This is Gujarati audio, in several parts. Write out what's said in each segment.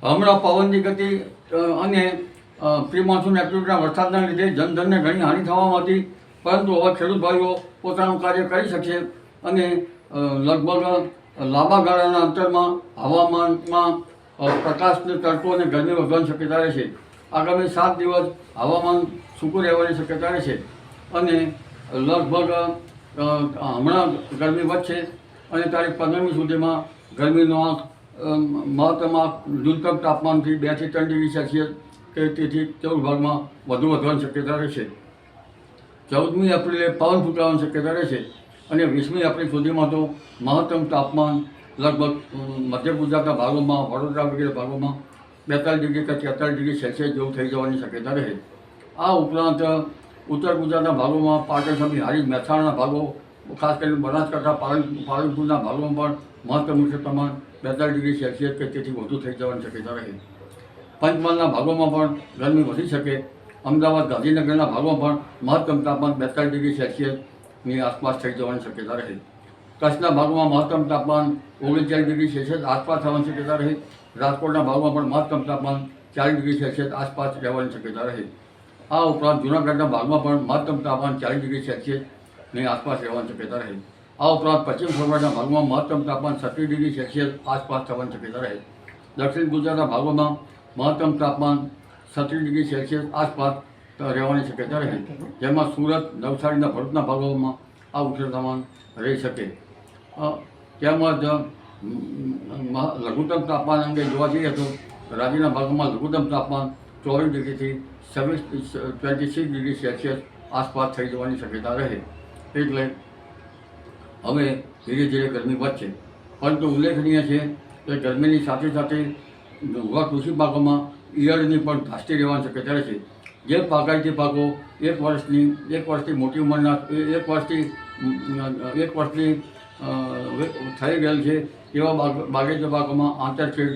હમણાં પવનની ગતિ અને પ્રી મોન્સૂન એક્ટિવિટીના વરસાદના લીધે જનધનને ઘણી હાનિ થવામાં હતી, પરંતુ હવે ખેડૂત ભાઈઓ પોતાનું કાર્ય કરી શકશે અને લગભગ લાંબા ગાળાના અંતરમાં હવામાનમાં પ્રકાશને તડકો અને ગરમી વધવાની શક્યતા રહેશે. આગામી 7 દિવસ હવામાન સૂકું રહેવાની શક્યતા રહેશે અને લગભગ હમણાં ગરમી વધશે અને તારીખ 15મી સુધીમાં ગરમીનો મહત્તમ ન્યૂનતમ તાપમાનથી 2 થી 3 ડિગ્રી સેલ્સિયસ કે તેથી 14 ભાગમાં વધુ વધવાની શક્યતા રહેશે. 14મી એપ્રિલે પવન ફૂંકાવાની શક્યતા રહેશે અને 20મી એપ્રિલ સુધીમાં તો મહત્તમ તાપમાન લગભગ મધ્ય ગુજરાતના ભાગોમાં, વડોદરા વગેરે ભાગોમાં 42 ડિગ્રી કે 43 ડિગ્રી સેલ્સિયસ જેવું થઈ જવાની શક્યતા રહે. આ ઉપરાંત ઉત્તર ગુજરાતના ભાગોમાં, પાટણ સમી, હારીજ, મહેસાણાના ભાગો, ખાસ કરીને બનાસકાંઠા, પાલનપુરના ભાગોમાં પણ મહત્તમ ઉષ્ણ પ્રમાણ 42 ડિગ્રી સેલ્સિયસ કે તેથી વધુ થઈ જવાની શક્યતા રહે. પંચમહાલના ભાગોમાં પણ ગરમી વધી શકે. અમદાવાદ, ગાંધીનગરના ભાગોમાં પણ મહત્તમ તાપમાન 42 ડિગ્રી સેલ્સિયસની આસપાસ થઈ જવાની શક્યતા રહે. કચ્છના ભાગોમાં મહત્તમ તાપમાન 39 ડિગ્રી સેલ્સિયસ આસપાસ થવાની શક્યતા રહે. રાજકોટના ભાગમાં પણ મહત્તમ તાપમાન 40 ડિગ્રી સેલ્સિયસ આસપાસ રહેવાની શક્યતા રહે. આ ઉપરાંત જૂનાગઢના ભાગમાં પણ મહત્તમ તાપમાન 40 ડિગ્રી સેલ્સિયસની આસપાસ રહેવાની શક્યતા રહે. આ ઉપરાંત પશ્ચિમ સૌરાષ્ટ્રના ભાગમાં મહત્તમ તાપમાન 36 ડિગ્રી સેલ્સિયસ આસપાસ થવાની શક્યતા રહે. દક્ષિણ ગુજરાતના ભાગોમાં મહત્તમ તાપમાન 36 ડિગ્રી સેલ્સિયસ આસપાસ રહેવાની શક્યતા રહે, જેમાં સુરત, નવસારીના, ભરૂચના ભાગોમાં આ ઉષ્ણ તાપમાન રહી શકે. તેમજ લઘુત્તમ તાપમાન અંગે જોવા જઈએ તો રાજ્યના ભાગોમાં લઘુત્તમ તાપમાન 24 ડિગ્રીથી 26 ડિગ્રી સેલ્સિયસ આસપાસ થઈ જવાની શક્યતા રહે. એટલે હવે ધીરે ધીરે ગરમી વધશે, પરંતુ ઉલ્લેખનીય છે કે ગરમીની સાથે સાથે ઉભા કૃષિ પાકોમાં ઈયળની પણ ઘાસતી રહેવાની શક્યતા રહેશે. જે બાગાયતી પાકો એક વર્ષથી મોટી ઉંમરના, એક વર્ષની થઈ ગયેલ છે એવા બાગાયતી પાકોમાં આંતરખેડ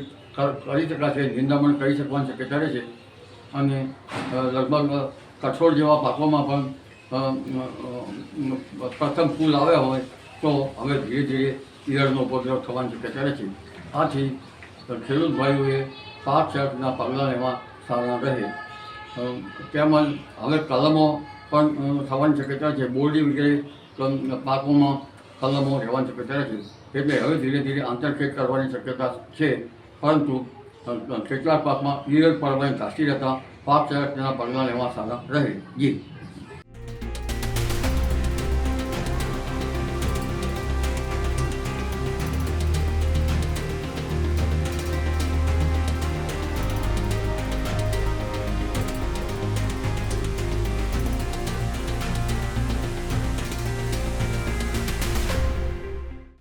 કરી શકાશે, નિંદામણ કરી શકવાની શક્યતા રહેશે અને લગભગ કઠોળ જેવા પાકોમાં પણ પ્રથમ ફૂલ આવ્યા હોય તો હવે ધીરે ધીરે ઈયળનો ઉપદ્રવ થવાની શક્યતા રહેશે. આથી ખેડૂત ભાઈઓએ પાક સંરક્ષણના પગલાં લેવા સારા રહે. તેમજ હવે કલમો પણ થવાની શક્યતા છે. બોરડી વગેરે પાકોમાં કલમો રહેવાની શક્યતા રહેશે. એટલે હવે ધીરે ધીરે આંતરખેડ કરવાની શક્યતા છે, પરંતુ કેટલાક પાકમાં ઈયળ પડવાની ઘાસી રહેતા પાક સંરક્ષણના પગલાં લેવા સારા રહે. જી.